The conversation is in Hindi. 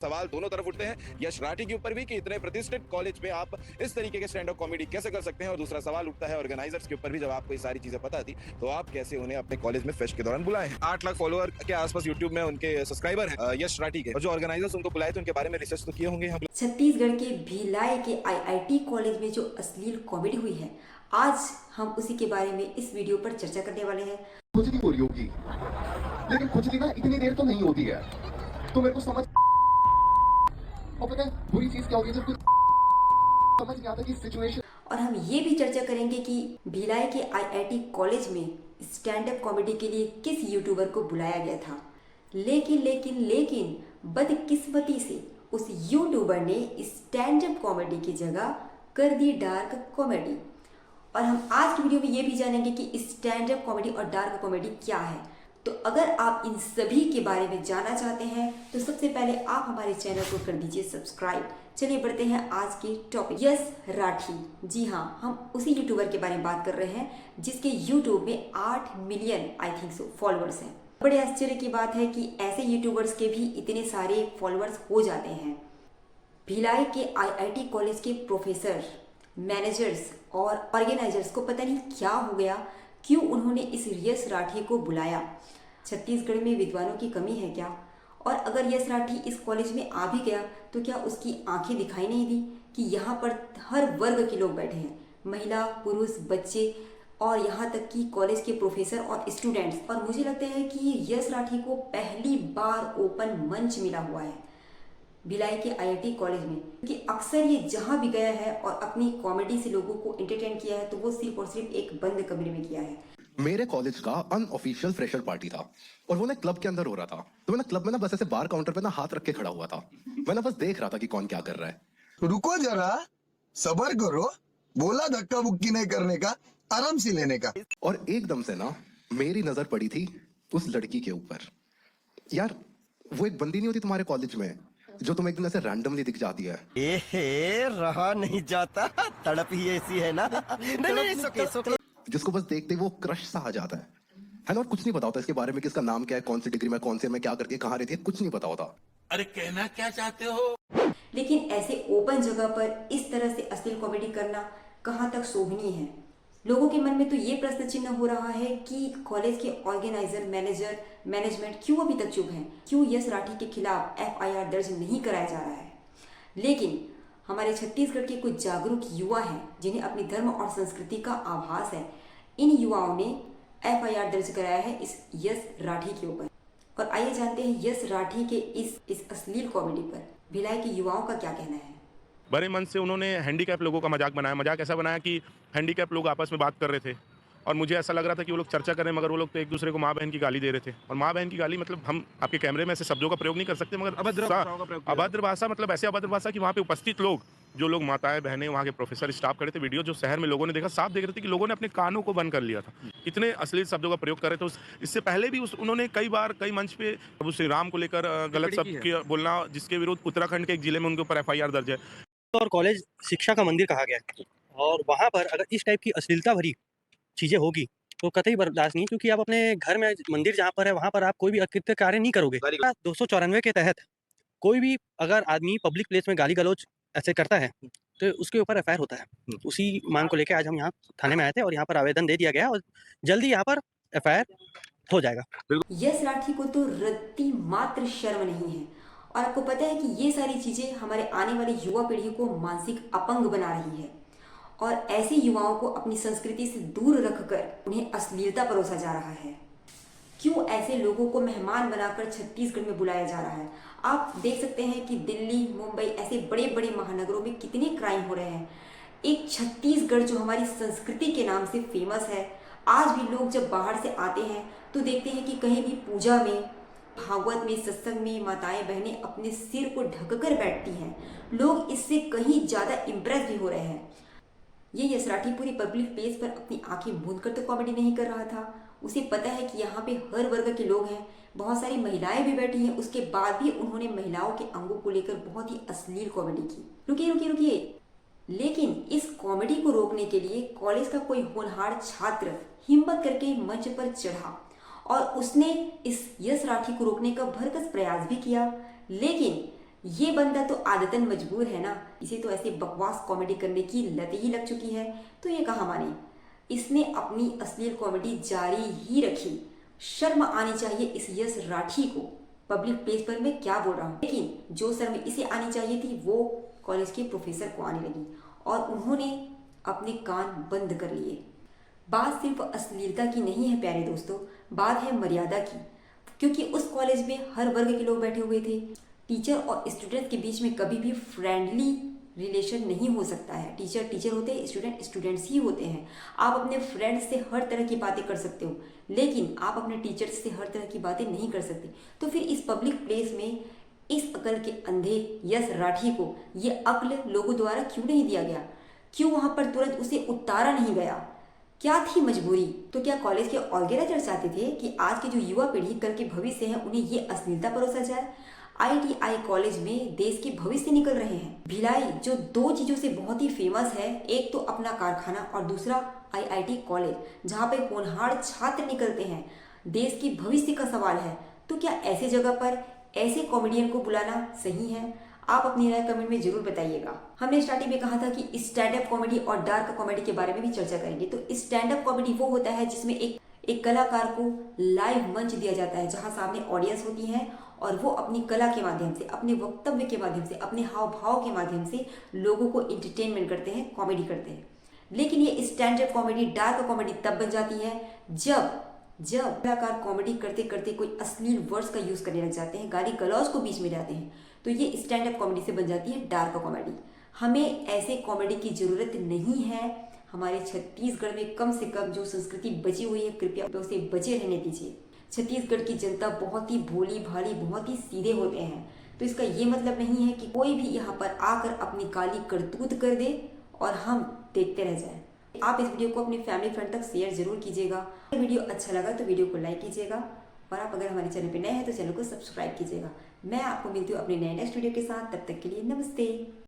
सवाल दोनों तरफ उठते हैं यश राठी के ऊपर भी कि इतने प्रतिष्ठित कॉलेज में आप इस तरीके के स्टैंड अप कॉमेडी कैसे कर सकते हैं, और दूसरा सवाल उठता है ऑर्गेनाइजर्स के ऊपर भी, जब आपको ये सारी चीजें पता थी तो आप कैसे उन्हें अपने कॉलेज में फेस्ट के दौरान बुलाए हैं। 8 लाख फॉलोअर के आसपास यूट्यूब में उनके सब्सक्राइबर हैं यश राठी के, और जो ऑर्गेनाइजर्स उनको बुलाए थे उनके बारे में रिसर्च तो किए होंगे हम। छत्तीसगढ़ के भिलाई के आईआईटी कॉलेज में जो अश्लील कॉमेडी हुई है, आज हम उसी के बारे में इस वीडियो पर चर्चा करने वाले हैं। खुजली हो रही होगी, लेकिन खुजली ना इतनी देर तो नहीं होती है, तो मेरे को समझ और पता है बुरी चीज क्या होगी जब कुछ समझ नहीं आता कि सिचुएशन। और हम ये भी चर्चा करेंगे कि भिलाई के आईआईटी कॉलेज में स्टैंड अप कॉमेडी के लिए किस यूट्यूबर को बुलाया गया था, लेकिन बदकिस्मती से उस यूट्यूबर ने स्टैंड अप कॉमेडी की जगह कर दी डार्क कॉमेडी। और हम आज की वीडियो में ये भी जानेंगे कि स्टैंड अप कॉमेडी और डार्क कॉमेडी क्या है। तो अगर आप इन सभी के बारे में जानना चाहते हैं तो सबसे पहले आप हमारे चैनल को कर दीजिए सब्सक्राइब। चलिए बढ़ते हैं आज के टॉपिक। यश राठी, जी हाँ, हम उसी यूट्यूबर के बारे में बात कर रहे हैं जिसके यूट्यूब में 8 million I think so followers हैं। बड़े आश्चर्य की बात है कि ऐसे यूट्यूबर्स के भी इतने सारे फॉलोअर्स हो जाते हैं। भिलाई के आईआईटी कॉलेज के प्रोफेसर, मैनेजर्स और ऑर्गेनाइजर्स को पता नहीं क्या हो गया, क्यों उन्होंने इस यश राठी को बुलाया। छत्तीसगढ़ में विद्वानों की कमी है क्या? और अगर यश राठी इस कॉलेज में आ भी गया तो क्या उसकी आंखें दिखाई नहीं दी कि यहाँ पर हर वर्ग के लोग बैठे हैं, महिला, पुरुष, बच्चे और यहाँ तक कि कॉलेज के प्रोफेसर और स्टूडेंट्स। और मुझे लगता है कि यश राठी को पहली बार ओपन मंच मिला हुआ है भिलाई के आईआईटी कॉलेज में, क्योंकि अक्सर ये जहाँ भी गया है और अपनी कॉमेडी से लोगों को एंटरटेन किया है तो वो सिर्फ और सिर्फ एक बंद कमरे में किया है। मेरे कॉलेज का अनऑफिशियल फ्रेशर पार्टी था और वो ना क्लब के अंदर हो रहा था, तो मैं ना क्लब में ना बस ऐसे बार काउंटर पे ना हाथ रख के खड़ा हुआ था। मैं ना बस देख रहा था कि कौन क्या कर रहा है। रुको जरा, सबर करो, बोला धक्का बुक्की नहीं करने का, आराम से लेने का। और एकदम से ना मेरी नजर पड़ी थी उस लड़की के ऊपर। यार वो एक बंदी नहीं होती तुम्हारे कॉलेज में जो तुम्हें एकदम ऐसे रैंडमली दिख जाती है। रहा नहीं जाता, तड़प ही ऐसी है ना। नहीं, सुके। जिसको बस देखते ही वो क्रश सा आ जाता है ना, और कुछ नहीं पता होता इसके बारे में कि इसका नाम क्या है, कौन सी डिग्री में, कौन से में क्या करती है, कहाँ रहती है, कुछ नहीं पता होता। अरे कहना क्या चाहते हो? लेकिन ऐसे ओपन जगह पर इस तरह से अश्लील कॉमेडी करना कहाँ तक शोभनीय है? लोगों के मन में तो ये प्रश्न चिन्ह हो रहा है कि कॉलेज के ऑर्गेनाइजर, मैनेजर, मैनेजमेंट क्यों अभी तक चुप हैं? क्यों यश राठी के खिलाफ एफआईआर दर्ज नहीं कराया जा रहा है? लेकिन हमारे छत्तीसगढ़ के कुछ जागरूक युवा हैं जिन्हें अपनी धर्म और संस्कृति का आभास है। इन युवाओं ने एफआईआर दर्ज कराया है इस यश राठी के ऊपर। और आइए जानते हैं यश राठी के इस अश्लील कॉमेडी पर भिलाई के युवाओं का क्या कहना है। बड़े मन से उन्होंने हैंडीकैप लोगों का मजाक बनाया। मजाक ऐसा बनाया कि हैंडीकैप लोग आपस में बात कर रहे थे और मुझे ऐसा लग रहा था कि वो लोग चर्चा कर रहे हैं, मगर वो लोग तो एक दूसरे को माँ बहन की गाली दे रहे थे। और माँ बहन की गाली मतलब हम आपके कैमरे में ऐसे शब्दों का प्रयोग नहीं कर सकते, मगर अभद्र भाषा, मतलब ऐसे अभद्र भाषा कि वहाँ पे उपस्थित लोग, जो लोग माताएं बहनें, वहाँ के प्रोफेसर, स्टाफ कर रहे थे। वीडियो जो शहर में लोगों ने देखा, साफ देख रहे थे कि लोगों ने अपने कानों को बंद कर लिया था, इतने अश्लील शब्दों का प्रयोग कर रहे थे। इससे पहले भी उन्होंने कई बार कई मंच पे प्रभु श्री राम को लेकर गलत शब्द बोलना, जिसके विरुद्ध उत्तराखंड के एक जिले में उनके ऊपर एफआईआर दर्ज है। और कॉलेज शिक्षा का मंदिर कहा गया है, और वहाँ पर अगर इस टाइप की अश्लीलता भरी चीज़ें होगी तो कतई बर्दाश्त नहीं, क्योंकि आप अपने घर में मंदिर जहाँ पर है वहाँ पर आप कोई भी अकृत्य कार्य नहीं करोगे। 294 के तहत कोई भी अगर आदमी पब्लिक प्लेस में गाली गलौज ऐसे करता है तो उसके ऊपर एफआईआर होता है। उसी मांग को लेकर आज हम यहाँ थाने में आए थे और यहाँ पर आवेदन दे दिया गया और जल्दी यहाँ पर एफआईआर हो जाएगा। यश राठी को तो रत्ती मात्र शर्म नहीं है, और आपको पता है कि ये सारी चीजें हमारे आने वाली युवा पीढ़ी को मानसिक अपंग बना रही है, और ऐसे युवाओं को अपनी संस्कृति से दूर रखकर उन्हें अश्लीलता परोसा जा रहा है। क्यों ऐसे लोगों को मेहमान बनाकर छत्तीसगढ़ में बुलाया जा रहा है? आप देख सकते हैं कि दिल्ली, मुंबई ऐसे बड़े बड़े महानगरों में कितने क्राइम हो रहे हैं। एक छत्तीसगढ़ जो हमारी संस्कृति के नाम से फेमस है, आज भी लोग जब बाहर से आते हैं तो देखते हैं कि कहीं भी पूजा में, भागवत में, सत्संग में माताएं बहनें अपने सिर को ढककर बैठती हैं। लोग इससे कहीं ज़्यादा इम्प्रेस भी हो रहे हैं। ये यश राठी पूरी पब्लिक प्लेस पर अपनी आंखें मूंद कर तो कॉमेडी नहीं कर रहा था। उसे पता है कि यहाँ पे हर वर्ग के लोग हैं, बहुत सारी महिलाएं भी बैठी हैं। उसके बाद भी उन्होंने महिलाओं के अंगों को लेकर बहुत ही अश्लील कॉमेडी की। रुकिए, लेकिन इस कॉमेडी को रोकने के लिए कॉलेज का कोई होनहार छात्र हिम्मत करके मंच पर चढ़ा और उसने इस यश राठी को रोकने का भरकस प्रयास भी किया, लेकिन ये बंदा तो आदतन मजबूर है ना, इसे तो ऐसे बकवास कॉमेडी करने की लत ही लग चुकी है, तो ये कहाँ माने। इसने अपनी अश्लील कॉमेडी जारी ही रखी। शर्म आनी चाहिए इस यश राठी को। पब्लिक प्लेस पर मैं क्या बोल रहा हूँ, लेकिन जो शर्म इसे आनी चाहिए थी वो कॉलेज के प्रोफेसर को आने लगी और उन्होंने अपने कान बंद कर लिए। बात सिर्फ अश्लीलता की नहीं है प्यारे दोस्तों, बात है मर्यादा की, क्योंकि उस कॉलेज में हर वर्ग के लोग बैठे हुए थे। टीचर और स्टूडेंट के बीच में कभी भी फ्रेंडली रिलेशन नहीं हो सकता है। टीचर टीचर होते हैं, स्टूडेंट स्टूडेंट्स ही होते हैं। आप अपने फ्रेंड्स से हर तरह की बातें कर सकते हो, लेकिन आप अपने टीचर्स से हर तरह की बातें नहीं कर सकते। तो फिर इस पब्लिक प्लेस में इस अकल के अंधे यश राठी को ये अक्ल लोगों द्वारा क्यों नहीं दिया गया? क्यों वहां पर तुरंत उसे उतारा नहीं गया? क्या थी मजबूरी? तो क्या कॉलेज के ऑर्गेनाइजर चाहते थे कि आज की जो युवा पीढ़ी कल के भविष्य है उन्हें ये अश्लीलता परोसा जाए? IITI कॉलेज में देश के भविष्य निकल रहे हैं। भिलाई जो दो चीजों से बहुत ही फेमस है, एक तो अपना कारखाना और दूसरा IIT कॉलेज, जहाँ पे होनहार छात्र निकलते हैं। देश के भविष्य का सवाल है, तो क्या ऐसे जगह पर ऐसे कॉमेडियन को बुलाना सही है? आप अपनी राय कमेंट में जरूर बताइएगा। हमने स्टार्टिंग में कहा था कि स्टैंड अप कॉमेडी और डार्क कॉमेडी के बारे में भी चर्चा करेंगे। तो स्टैंड अप कॉमेडी वो होता है जिसमें एक कलाकार को लाइव मंच दिया जाता है, जहां सामने ऑडियंस होती है और वो अपनी कला के माध्यम से, अपने वक्तव्य के माध्यम से, अपने हाव भाव के माध्यम से लोगों को इंटरटेनमेंट करते हैं, कॉमेडी करते हैं। लेकिन ये stand up comedy, dark comedy तब बन जाती है जब कलाकार कॉमेडी करते करते कोई अश्लील वर्ड्स का यूज करने लग जाते हैं, गाली गलौज को बीच में लाते हैं, तो ये स्टैंड अप कॉमेडी से बन जाती है डार्क कॉमेडी। हमें ऐसे कॉमेडी की जरूरत नहीं है। हमारे छत्तीसगढ़ में कम से कम जो संस्कृति बची हुई है, कृपया उसे बचे रहने दीजिए। छत्तीसगढ़ की जनता बहुत ही भोली भाली, बहुत ही सीधे होते हैं। तो इसका ये मतलब नहीं है कि कोई भी यहाँ पर आकर अपनी काली करतूत कर दे और हम देखते रह जाएं। आप इस वीडियो को अपने फैमिली फ्रेंड तक शेयर जरूर कीजिएगा। वीडियो अच्छा लगा तो वीडियो को लाइक कीजिएगा और आप अगर हमारे चैनल पर नए हैं तो चैनल को सब्सक्राइब कीजिएगा। मैं आपको मिलती हूँ अपने नए नेक्स्ट वीडियो के साथ। तब तक के लिए नमस्ते।